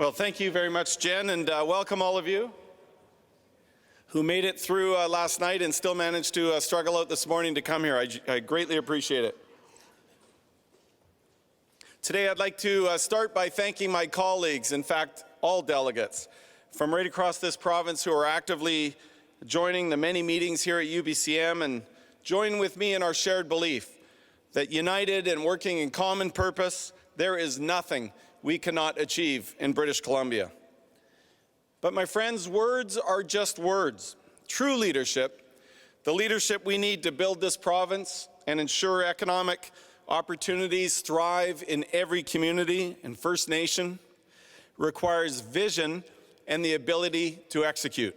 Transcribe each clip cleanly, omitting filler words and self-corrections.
Well, thank you very much, Jen, and welcome all of you who made it through last night and still managed to struggle out this morning to come here. I greatly appreciate it. Today I'd like to start by thanking my colleagues, in fact, all delegates from right across this province who are actively joining the many meetings here at UBCM and join with me in our shared belief that united and working in common purpose, there is nothing we cannot achieve in British Columbia. But my friends, words are just words. True leadership, the leadership we need to build this province and ensure economic opportunities thrive in every community and First Nation, requires vision and the ability to execute.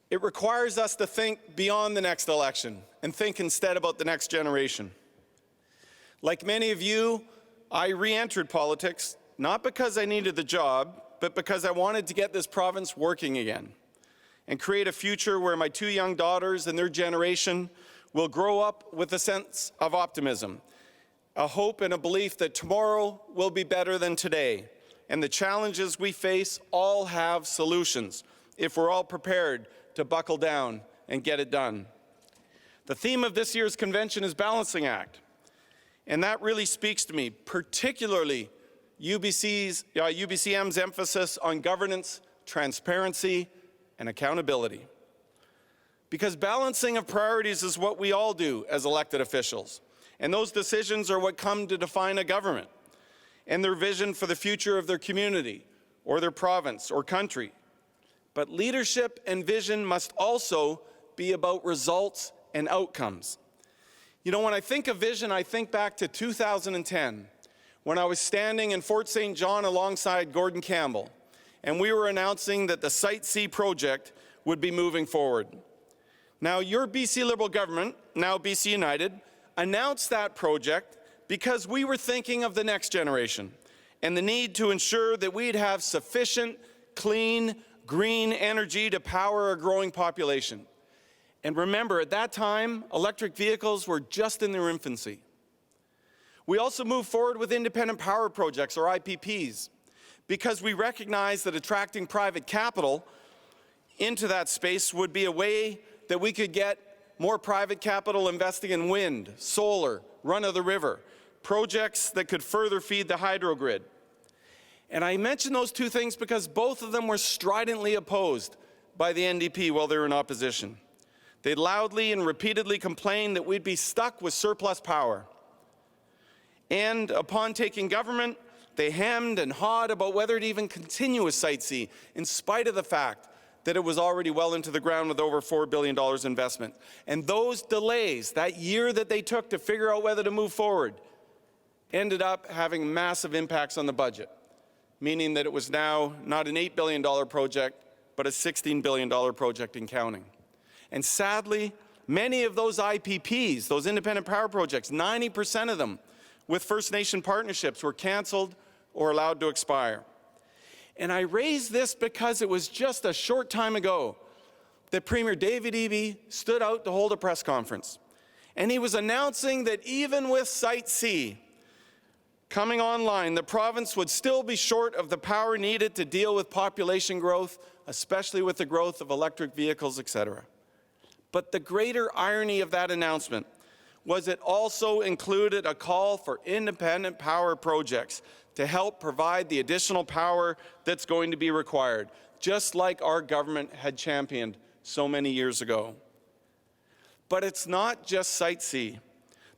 It requires us to think beyond the next election and think instead about the next generation. Like many of you, I re-entered politics not because I needed the job, but because I wanted to get this province working again and create a future where my two young daughters and their generation will grow up with a sense of optimism, a hope and a belief that tomorrow will be better than today, and the challenges we face all have solutions if we're all prepared to buckle down and get it done. The theme of this year's convention is Balancing Act, and that really speaks to me, particularly UBCM's emphasis on governance, transparency, and accountability. Because balancing of priorities is what we all do as elected officials, and those decisions are what come to define a government and their vision for the future of their community or their province or country. But leadership and vision must also be about results and outcomes. You know, when I think of vision, I think back to 2010, when I was standing in Fort St. John alongside Gordon Campbell, and we were announcing that the Site C project would be moving forward. Now, your BC Liberal government, now BC United, announced that project because we were thinking of the next generation and the need to ensure that we'd have sufficient, clean, green energy to power a growing population. And remember, at that time, electric vehicles were just in their infancy. We also moved forward with independent power projects, or IPPs, because we recognized that attracting private capital into that space would be a way that we could get more private capital investing in wind, solar, run-of-the-river, projects that could further feed the hydro grid. And I mention those two things because both of them were stridently opposed by the NDP while they were in opposition. They loudly and repeatedly complained that we'd be stuck with surplus power. And upon taking government, they hemmed and hawed about whether to even continue with Site C, in spite of the fact that it was already well into the ground with over $4 billion investment. And those delays, that year that they took to figure out whether to move forward, ended up having massive impacts on the budget, meaning that it was now not an $8 billion project, but a $16 billion project and counting. And sadly, many of those IPPs, those independent power projects, 90% of them with First Nation partnerships were canceled or allowed to expire. And I raise this because it was just a short time ago that Premier David Eby stood out to hold a press conference. And he was announcing that even with Site C coming online, the province would still be short of the power needed to deal with population growth, especially with the growth of electric vehicles, etc. But the greater irony of that announcement was it also included a call for independent power projects to help provide the additional power that's going to be required, just like our government had championed so many years ago. But it's not just Site C.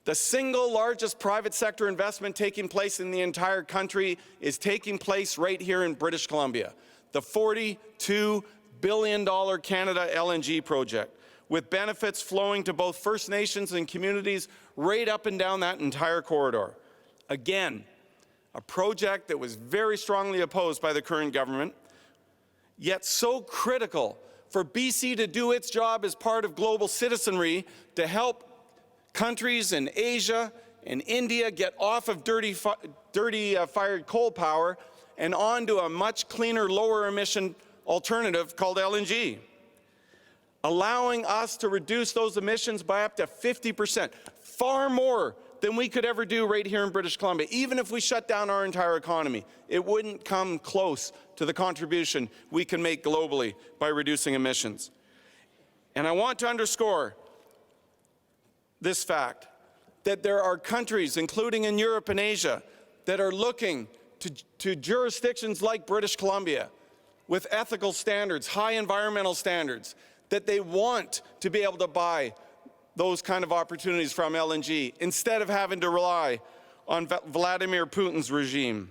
The single largest private sector investment taking place in the entire country is taking place right here in British Columbia, the $42 billion Canada LNG project, with benefits flowing to both First Nations and communities right up and down that entire corridor. Again, a project that was very strongly opposed by the current government, yet so critical for BC to do its job as part of global citizenry to help countries in Asia and India get off of dirty fired coal power and onto a much cleaner, lower emission alternative called LNG. Allowing us to reduce those emissions by up to 50%, far more than we could ever do right here in British Columbia. Even if we shut down our entire economy, it wouldn't come close to the contribution we can make globally by reducing emissions. And I want to underscore this fact, that there are countries, including in Europe and Asia, that are looking to jurisdictions like British Columbia with ethical standards, high environmental standards, that they want to be able to buy those kind of opportunities from LNG instead of having to rely on Vladimir Putin's regime.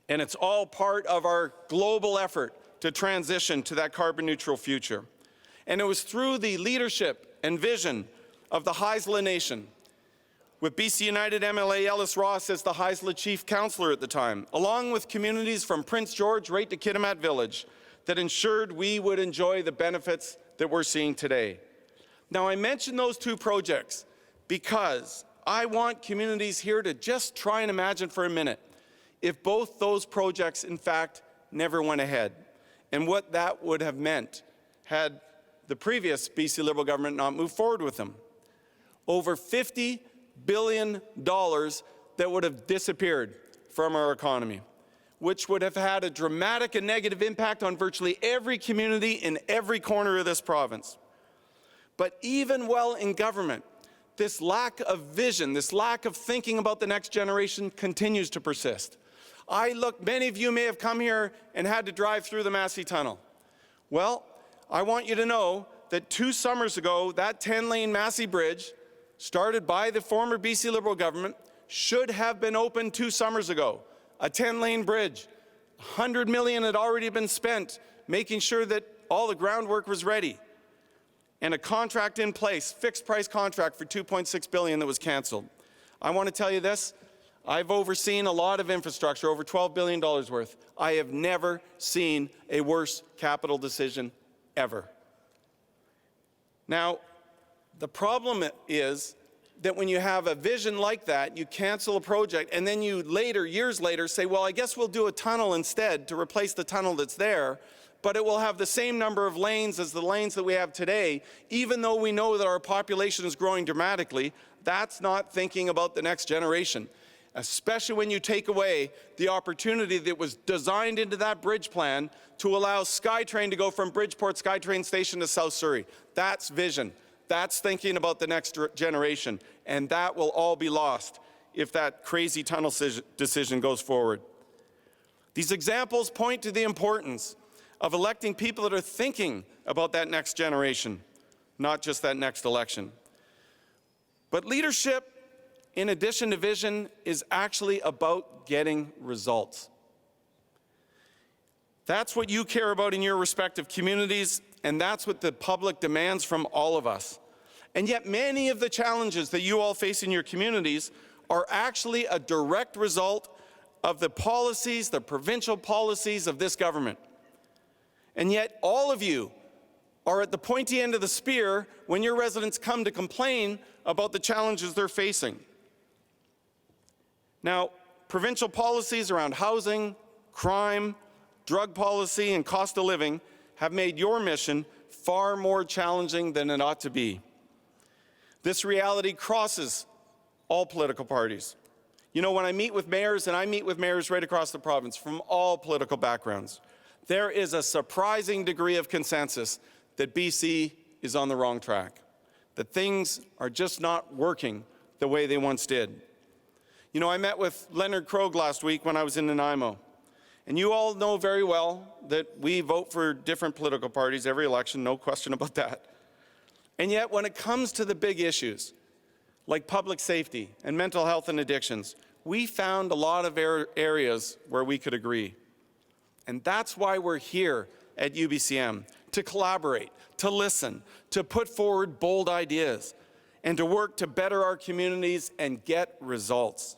And it's all part of our global effort to transition to that carbon neutral future. And it was through the leadership and vision of the Haisla Nation, with BC United MLA Ellis Ross as the Haisla Chief Councillor at the time, along with communities from Prince George right to Kitimat Village, that ensured we would enjoy the benefits that we're seeing today. Now, I mention those two projects because I want communities here to just try and imagine for a minute if both those projects, in fact, never went ahead, and what that would have meant had the previous BC Liberal government not moved forward with them. Over $50 billion that would have disappeared from our economy, which would have had a dramatic and negative impact on virtually every community in every corner of this province. But even while in government, this lack of vision, this lack of thinking about the next generation continues to persist. Many of you may have come here and had to drive through the Massey Tunnel. Well, I want you to know that 2 summers ago, that 10-lane Massey Bridge, started by the former BC Liberal government, should have been opened 2 summers ago. A 10-lane bridge. $100 million had already been spent making sure that all the groundwork was ready. And a contract in place, fixed price contract for $2.6 billion that was canceled. I want to tell you this, I've overseen a lot of infrastructure, over $12 billion worth. I have never seen a worse capital decision ever. Now, the problem is that when you have a vision like that, you cancel a project, and then you later, years later, say, well, I guess we'll do a tunnel instead to replace the tunnel that's there, but it will have the same number of lanes as the lanes that we have today, even though we know that our population is growing dramatically. That's not thinking about the next generation, especially when you take away the opportunity that was designed into that bridge plan to allow SkyTrain to go from Bridgeport SkyTrain Station to South Surrey. That's vision. That's thinking about the next generation, and that will all be lost if that crazy tunnel decision goes forward. These examples point to the importance of electing people that are thinking about that next generation, not just that next election. But leadership, in addition to vision, is actually about getting results. That's what you care about in your respective communities, and that's what the public demands from all of us. And yet many of the challenges that you all face in your communities are actually a direct result of the policies, the provincial policies of this government. And yet all of you are at the pointy end of the spear when your residents come to complain about the challenges they're facing. Now, provincial policies around housing, crime, drug policy, and cost of living have made your mission far more challenging than it ought to be. This reality crosses all political parties. You know, when I meet with mayors, and I meet with mayors right across the province from all political backgrounds, there is a surprising degree of consensus that BC is on the wrong track, that things are just not working the way they once did. You know, I met with Leonard Krogh last week when I was in Nanaimo, and you all know very well that we vote for different political parties every election, no question about that. And yet, when it comes to the big issues, like public safety and mental health and addictions, we found a lot of areas where we could agree. And that's why we're here at UBCM, to collaborate, to listen, to put forward bold ideas, and to work to better our communities and get results.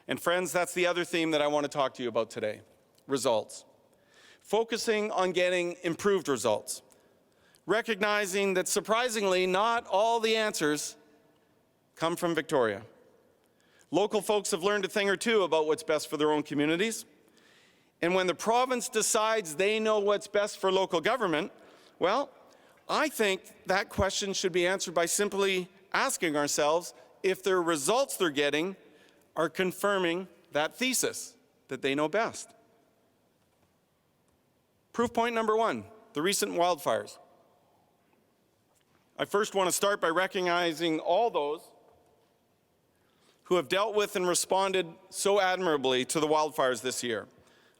And friends, that's the other theme that I want to talk to you about today, results. Focusing on getting improved results. Recognizing that surprisingly, not all the answers come from Victoria. Local folks have learned a thing or two about what's best for their own communities. And when the province decides they know what's best for local government, well, I think that question should be answered by simply asking ourselves, if the results they're getting are confirming that thesis, that they know best. Proof point number one, the recent wildfires. I first want to start by recognizing all those who have dealt with and responded so admirably to the wildfires this year.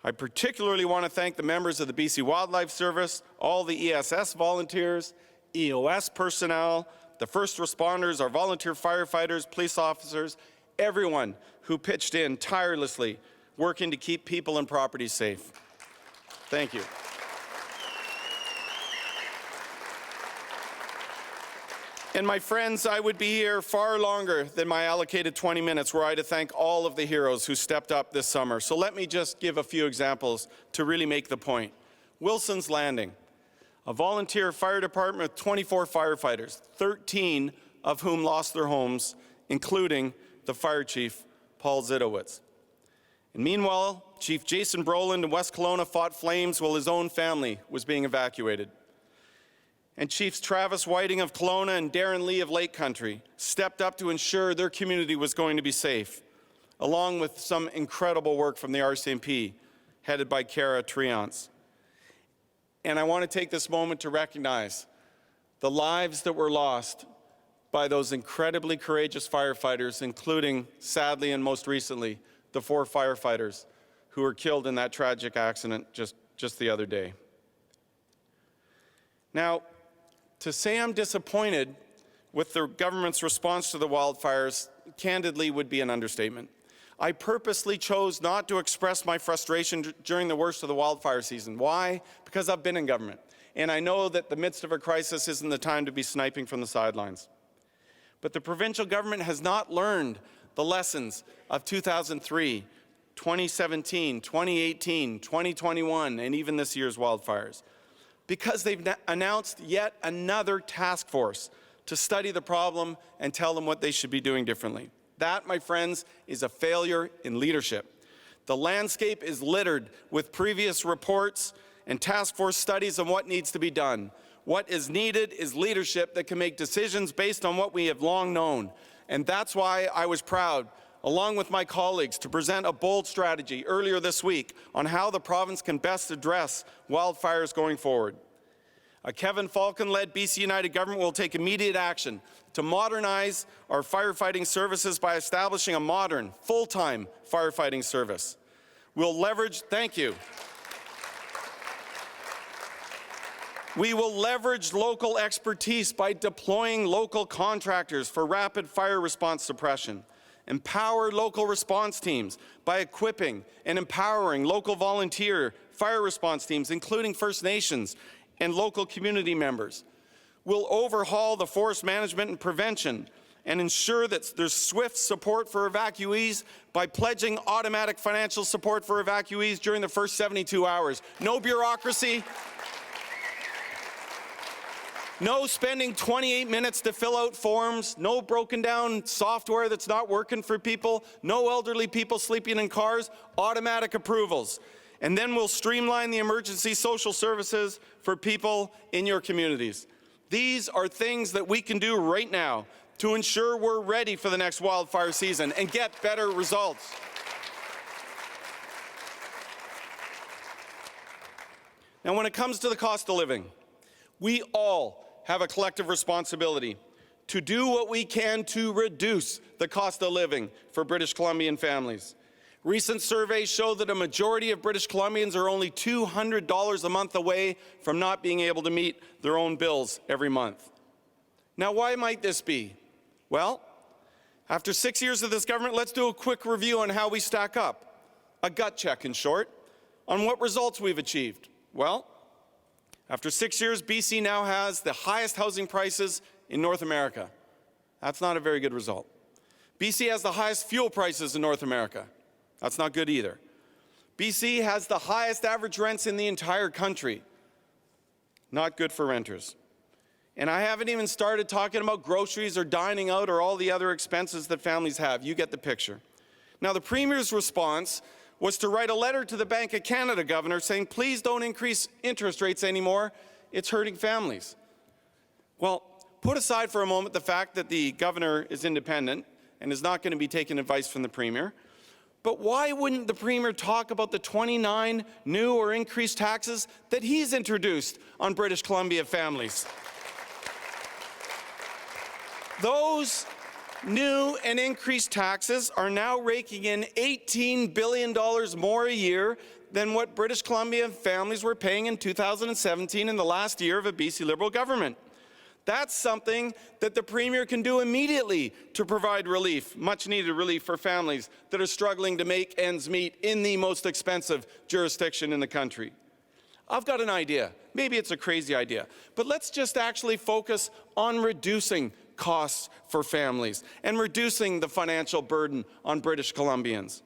I particularly want to thank the members of the BC Wildlife Service, all the ESS volunteers, EOS personnel, the first responders, our volunteer firefighters, police officers, everyone who pitched in tirelessly, working to keep people and property safe. Thank you. And my friends, I would be here far longer than my allocated 20 minutes were I to thank all of the heroes who stepped up this summer. So let me just give a few examples to really make the point. Wilson's Landing, a volunteer fire department with 24 firefighters, 13 of whom lost their homes, including the fire chief, Paul Zidowitz. And meanwhile, Chief Jason Brolin in West Kelowna fought flames while his own family was being evacuated. And Chiefs Travis Whiting of Kelowna and Darren Lee of Lake Country stepped up to ensure their community was going to be safe, along with some incredible work from the RCMP, headed by Cara Triance. And I want to take this moment to recognize the lives that were lost by those incredibly courageous firefighters, including, sadly and most recently, the 4 firefighters who were killed in that tragic accident just the other day. Now, to say I'm disappointed with the government's response to the wildfires, candidly, would be an understatement. I purposely chose not to express my frustration during the worst of the wildfire season. Why? Because I've been in government, and I know that the midst of a crisis isn't the time to be sniping from the sidelines. But the provincial government has not learned the lessons of 2003, 2017, 2018, 2021, and even this year's wildfires, because they've announced yet another task force to study the problem and tell them what they should be doing differently. That, my friends, is a failure in leadership. The landscape is littered with previous reports and task force studies on what needs to be done. What is needed is leadership that can make decisions based on what we have long known. And that's why I was proud, along with my colleagues, to present a bold strategy earlier this week on how the province can best address wildfires going forward. A Kevin Falcon-led BC United government will take immediate action to modernize our firefighting services by establishing a modern, full-time firefighting service. We'll leverage, thank you. We will leverage local expertise by deploying local contractors for rapid fire response suppression. Empower local response teams by equipping and empowering local volunteer fire response teams, including First Nations and local community members. We'll overhaul the forest management and prevention and ensure that there's swift support for evacuees by pledging automatic financial support for evacuees during the first 72 hours. No bureaucracy. No spending 28 minutes to fill out forms, no broken down software that's not working for people, no elderly people sleeping in cars, automatic approvals. And then we'll streamline the emergency social services for people in your communities. These are things that we can do right now to ensure we're ready for the next wildfire season and get better results. Now, when it comes to the cost of living, we all have a collective responsibility to do what we can to reduce the cost of living for British Columbian families. Recent surveys show that a majority of British Columbians are only $200 a month away from not being able to meet their own bills every month. Now, why might this be? Well, after 6 years of this government, let's do a quick review on how we stack up. A gut check, in short, on what results we've achieved. Well, after 6 years, BC now has the highest housing prices in North America. That's not a very good result. BC has the highest fuel prices in North America. That's not good either. BC has the highest average rents in the entire country. Not good for renters. And I haven't even started talking about groceries or dining out or all the other expenses that families have. You get the picture. Now, the Premier's response was to write a letter to the Bank of Canada governor saying, please don't increase interest rates anymore. It's hurting families. Well, put aside for a moment the fact that the governor is independent and is not going to be taking advice from the premier. But why wouldn't the premier talk about the 29 new or increased taxes that he's introduced on British Columbia families? Those new and increased taxes are now raking in $18 billion more a year than what British Columbia families were paying in 2017 in the last year of a BC Liberal government. That's something that the Premier can do immediately to provide relief, much needed relief for families that are struggling to make ends meet in the most expensive jurisdiction in the country. I've got an idea. Maybe it's a crazy idea, but let's just actually focus on reducing costs for families and reducing the financial burden on British Columbians.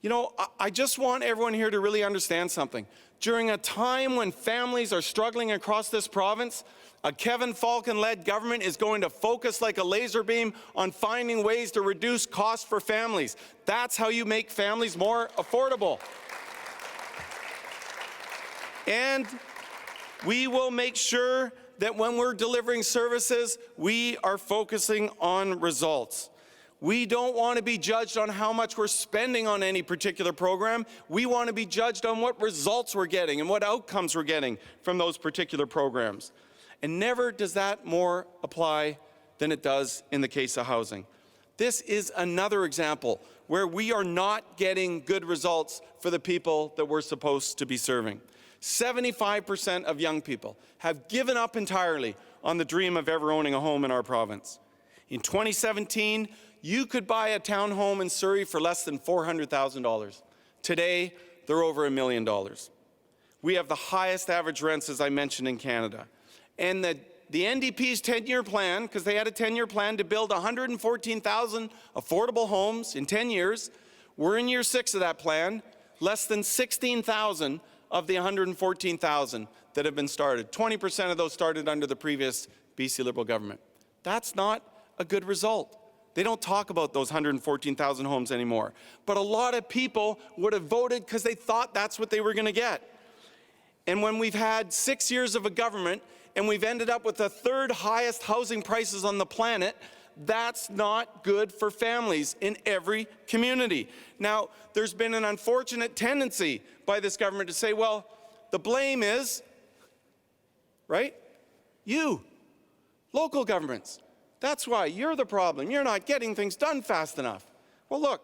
You know, I just want everyone here to really understand something. During a time when families are struggling across this province, a Kevin Falcon-led government is going to focus like a laser beam on finding ways to reduce costs for families. That's how you make families more affordable. And we will make sure that when we're delivering services, we are focusing on results. We don't want to be judged on how much we're spending on any particular program. We want to be judged on what results we're getting and what outcomes we're getting from those particular programs. And never does that more apply than it does in the case of housing. This is another example where we are not getting good results for the people that we're supposed to be serving. 75% of young people have given up entirely on the dream of ever owning a home in our province. In 2017, you could buy a townhome in Surrey for less than $400,000. Today, they're over $1 million. We have the highest average rents, as I mentioned, in Canada. And the NDP's 10-year plan, because they had a 10-year plan to build 114,000 affordable homes in 10 years, we're in year 6 of that plan. Less than 16,000 of the 114,000 that have been started. 20% of those started under the previous BC Liberal government. That's not a good result. They don't talk about those 114,000 homes anymore. But a lot of people would have voted because they thought that's what they were going to get. And when we've had 6 years of a government and we've ended up with the 3rd highest housing prices on the planet, that's not good for families in every community. Now, there's been an unfortunate tendency by this government to say, well, the blame is, right? You, local governments. That's why you're the problem. You're not getting things done fast enough. Well, look,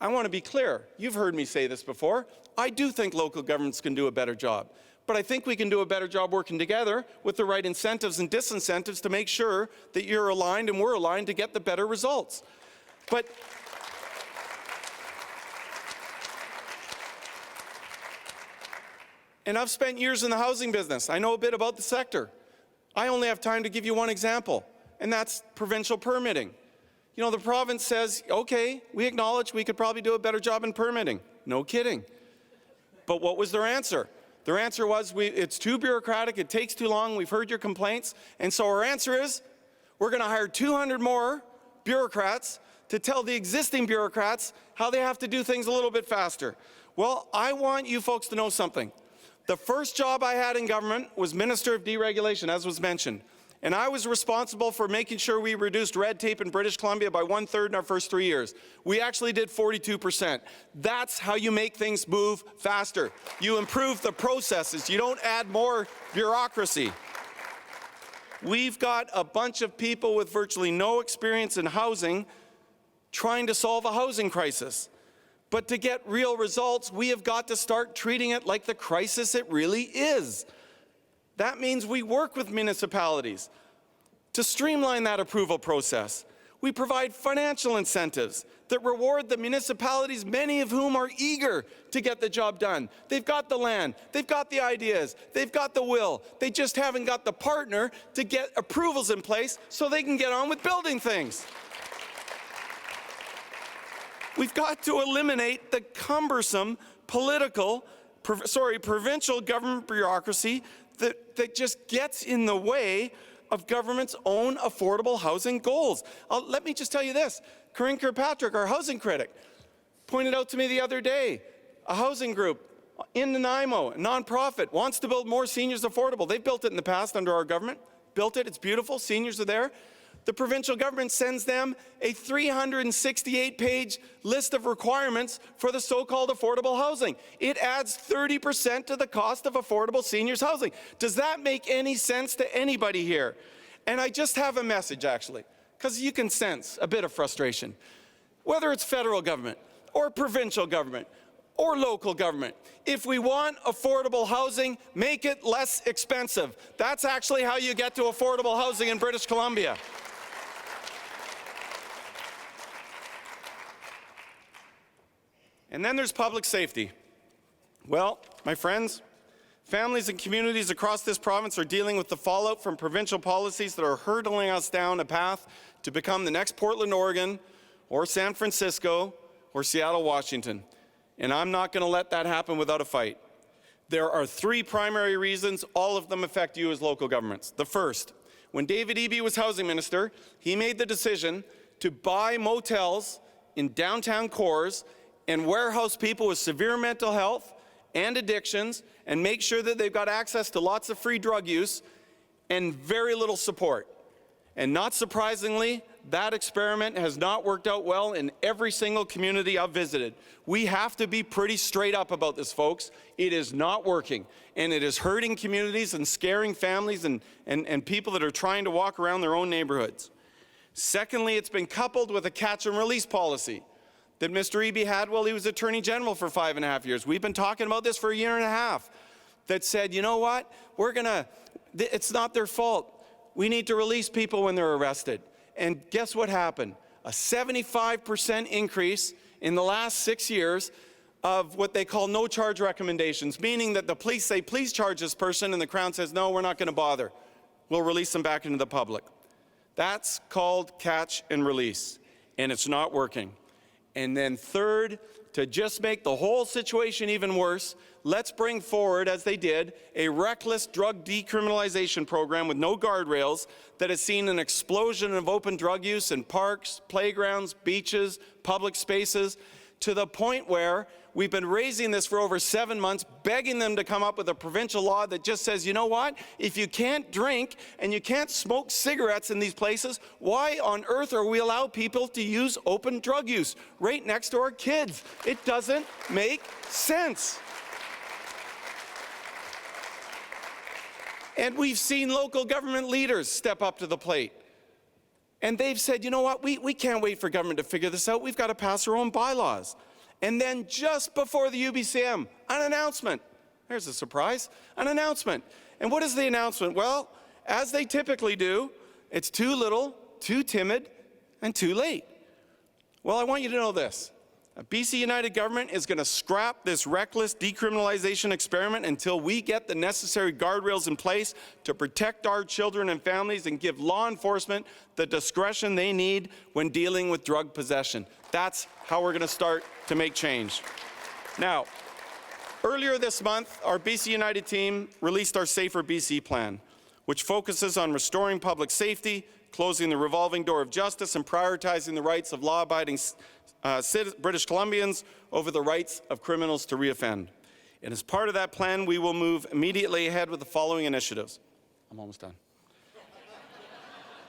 I want to be clear. You've heard me say this before. I do think local governments can do a better job. But I think we can do a better job working together with the right incentives and disincentives to make sure that you're aligned and we're aligned to get the better results. But and I've spent years in the housing business. I know a bit about the sector. I only have time to give you one example, and that's provincial permitting. You know, the province says, okay, we acknowledge we could probably do a better job in permitting. No kidding. But what was their answer? Their answer was, it's too bureaucratic, it takes too long, we've heard your complaints, and so our answer is, we're going to hire 200 more bureaucrats to tell the existing bureaucrats how they have to do things a little bit faster. Well, I want you folks to know something. The first job I had in government was Minister of Deregulation, as was mentioned. And I was responsible for making sure we reduced red tape in British Columbia by 1/3 in our first 3 years. We actually did 42%. That's how you make things move faster. You improve the processes. You don't add more bureaucracy. We've got a bunch of people with virtually no experience in housing trying to solve a housing crisis. But to get real results, we have got to start treating it like the crisis it really is. That means we work with municipalities to streamline that approval process. We provide financial incentives that reward the municipalities, many of whom are eager to get the job done. They've got the land, they've got the ideas, they've got the will. They just haven't got the partner to get approvals in place so they can get on with building things. We've got to eliminate the cumbersome provincial government bureaucracy that just gets in the way of government's own affordable housing goals. Let me just tell you this. Corinne Kirkpatrick, our housing critic, pointed out to me the other day, a housing group in Nanaimo, a nonprofit, wants to build more seniors affordable. They've built it in the past under our government. built it, it's beautiful, seniors are there. The provincial government sends them a 368-page list of requirements for the so-called affordable housing. It adds 30% to the cost of affordable seniors housing. Does that make any sense to anybody here? And I just have a message, actually, because you can sense a bit of frustration. Whether it's federal government or provincial government or local government, if we want affordable housing, make it less expensive. That's actually how you get to affordable housing in British Columbia. And then there's public safety. Well, my friends, families and communities across this province are dealing with the fallout from provincial policies that are hurtling us down a path to become the next Portland, Oregon, or San Francisco, or Seattle, Washington. And I'm not going to let that happen without a fight. There are 3 primary reasons. All of them affect you as local governments. The first, when David Eby was housing minister, he made the decision to buy motels in downtown cores and warehouse people with severe mental health and addictions and make sure that they've got access to lots of free drug use and very little support. And not surprisingly, that experiment has not worked out well in every single community I've visited. We have to be pretty straight up about this, folks. It is not working, and it is hurting communities and scaring families and people that are trying to walk around their own neighborhoods. Secondly, it's been coupled with a catch and release policy that Mr. Eby had while he was Attorney General for 5.5 years. We've been talking about this for a year and a half. That said, you know what? It's not their fault. We need to release people when they're arrested. And guess what happened? A 75% increase in the last 6 years of what they call no charge recommendations, meaning that the police say, please charge this person, and the Crown says, no, we're not going to bother. We'll release them back into the public. That's called catch and release, and it's not working. And then third, to just make the whole situation even worse, let's bring forward, as they did, a reckless drug decriminalization program with no guardrails that has seen an explosion of open drug use in parks, playgrounds, beaches, public spaces, to the point where we've been raising this for over 7 months, begging them to come up with a provincial law that just says, you know what, if you can't drink and you can't smoke cigarettes in these places, why on earth are we allow people to use open drug use right next to our kids? It doesn't make sense. And we've seen local government leaders step up to the plate. And they've said, you know what, we can't wait for government to figure this out. We've got to pass our own bylaws. And then just before the UBCM, an announcement. There's a surprise, an announcement. And what is the announcement? Well, as they typically do, it's too little, too timid, and too late. Well, I want you to know this. BC United Government is going to scrap this reckless decriminalization experiment until we get the necessary guardrails in place to protect our children and families and give law enforcement the discretion they need when dealing with drug possession. That's how we're going to start to make change. Now, earlier this month, our BC United team released our Safer BC plan, which focuses on restoring public safety, closing the revolving door of justice, and prioritizing the rights of law-abiding British Columbians over the rights of criminals to reoffend. And as part of that plan, we will move immediately ahead with the following initiatives. I'm almost done.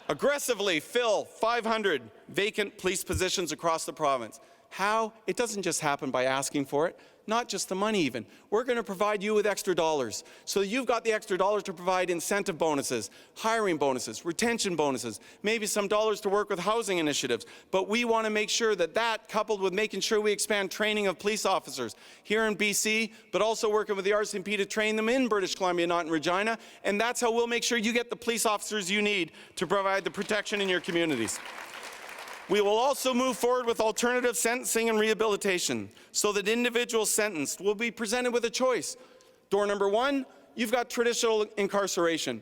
Aggressively fill 500 vacant police positions across the province. How? It doesn't just happen by asking for it. Not just the money even. We're going to provide you with extra dollars. So you've got the extra dollars to provide incentive bonuses, hiring bonuses, retention bonuses, maybe some dollars to work with housing initiatives. But we want to make sure that coupled with making sure we expand training of police officers here in BC, but also working with the RCMP to train them in British Columbia, not in Regina. And that's how we'll make sure you get the police officers you need to provide the protection in your communities. We will also move forward with alternative sentencing and rehabilitation so that individuals sentenced will be presented with a choice. Door number 1, you've got traditional incarceration.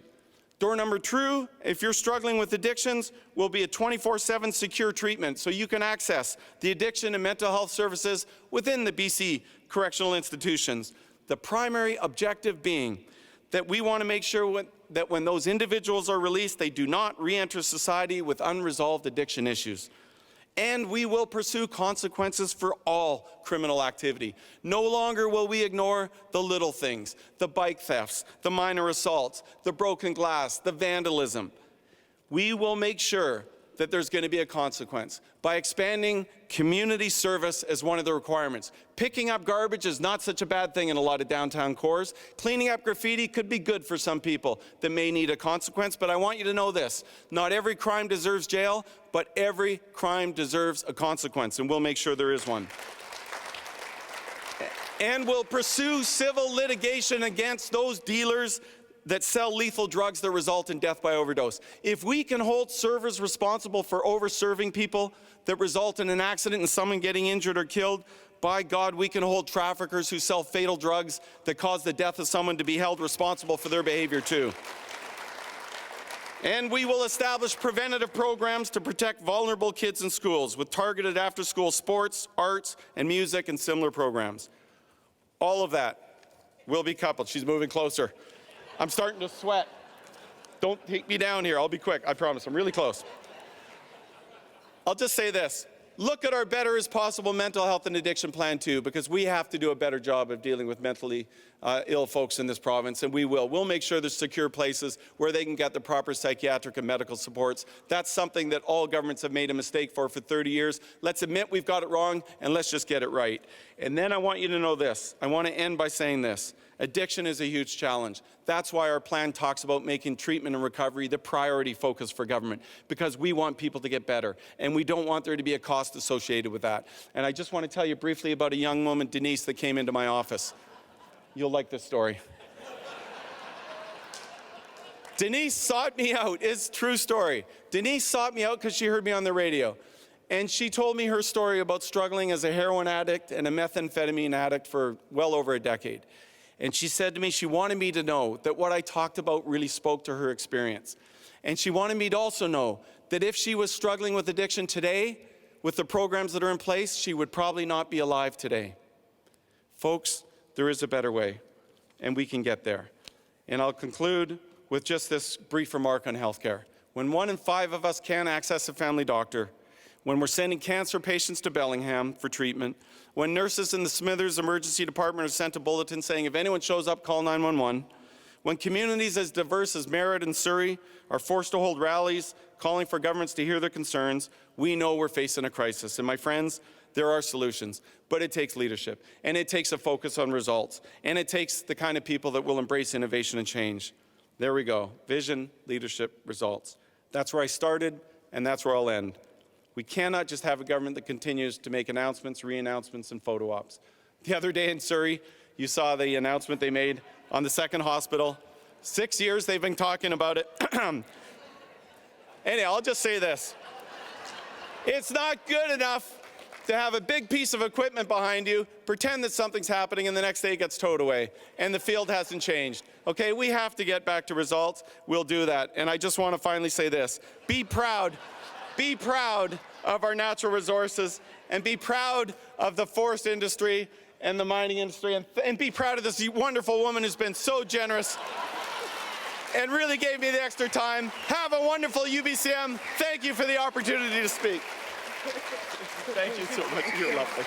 Door number 2, if you're struggling with addictions, will be a 24/7 secure treatment so you can access the addiction and mental health services within the BC correctional institutions. The primary objective being that we want to make sure that when those individuals are released, they do not re-enter society with unresolved addiction issues. And we will pursue consequences for all criminal activity. No longer will we ignore the little things, the bike thefts, the minor assaults, the broken glass, the vandalism. We will make sure that there's going to be a consequence by expanding community service as one of the requirements. Picking up garbage is not such a bad thing in a lot of downtown cores. Cleaning up graffiti could be good for some people that may need a consequence, but I want you to know this. Not every crime deserves jail, but every crime deserves a consequence, and we'll make sure there is one. And we'll pursue civil litigation against those dealers that sell lethal drugs that result in death by overdose. If we can hold servers responsible for over-serving people that result in an accident and someone getting injured or killed, by God, we can hold traffickers who sell fatal drugs that cause the death of someone to be held responsible for their behavior too. And we will establish preventative programs to protect vulnerable kids in schools with targeted after-school sports, arts, and music and similar programs. All of that will be coupled. She's moving closer. I'm starting to sweat. Don't take me down here. I'll be quick. I promise. I'm really close. I'll just say this. Look at our Better is Possible mental health and addiction plan too, because we have to do a better job of dealing with mentally ill folks in this province, and we will. We'll make sure there's secure places where they can get the proper psychiatric and medical supports. That's something that all governments have made a mistake for 30 years. Let's admit we've got it wrong, and let's just get it right. And then I want you to know this. I want to end by saying this. Addiction is a huge challenge. That's why our plan talks about making treatment and recovery the priority focus for government, because we want people to get better, and we don't want there to be a cost associated with that. And I just want to tell you briefly about a young woman, Denise, that came into my office. You'll like this story. Denise sought me out. It's a true story. Denise sought me out because she heard me on the radio. And she told me her story about struggling as a heroin addict and a methamphetamine addict for well over a decade. And she said to me she wanted me to know that what I talked about really spoke to her experience. And she wanted me to also know that if she was struggling with addiction today, with the programs that are in place, she would probably not be alive today. Folks, there is a better way, and we can get there. And I'll conclude with just this brief remark on healthcare. When 1 in 5 of us can't access a family doctor, when we're sending cancer patients to Bellingham for treatment, when nurses in the Smithers Emergency Department are sent a bulletin saying if anyone shows up, call 911, when communities as diverse as Merritt and Surrey are forced to hold rallies calling for governments to hear their concerns, we know we're facing a crisis. And my friends, there are solutions, but it takes leadership, and it takes a focus on results, and it takes the kind of people that will embrace innovation and change. There we go. Vision, leadership, results. That's where I started, and that's where I'll end. We cannot just have a government that continues to make announcements, re-announcements, and photo ops. The other day in Surrey, you saw the announcement they made on the second hospital. 6 years they've been talking about it. Anyway, I'll just say this. It's not good enough to have a big piece of equipment behind you, pretend that something's happening, and the next day it gets towed away, and the field hasn't changed. Okay, we have to get back to results. We'll do that. And I just want to finally say this. Be proud of our natural resources, and be proud of the forest industry and the mining industry, and be proud of this wonderful woman who's been so generous and really gave me the extra time. Have a wonderful UBCM. Thank you for the opportunity to speak. Thank you so much. You're lovely.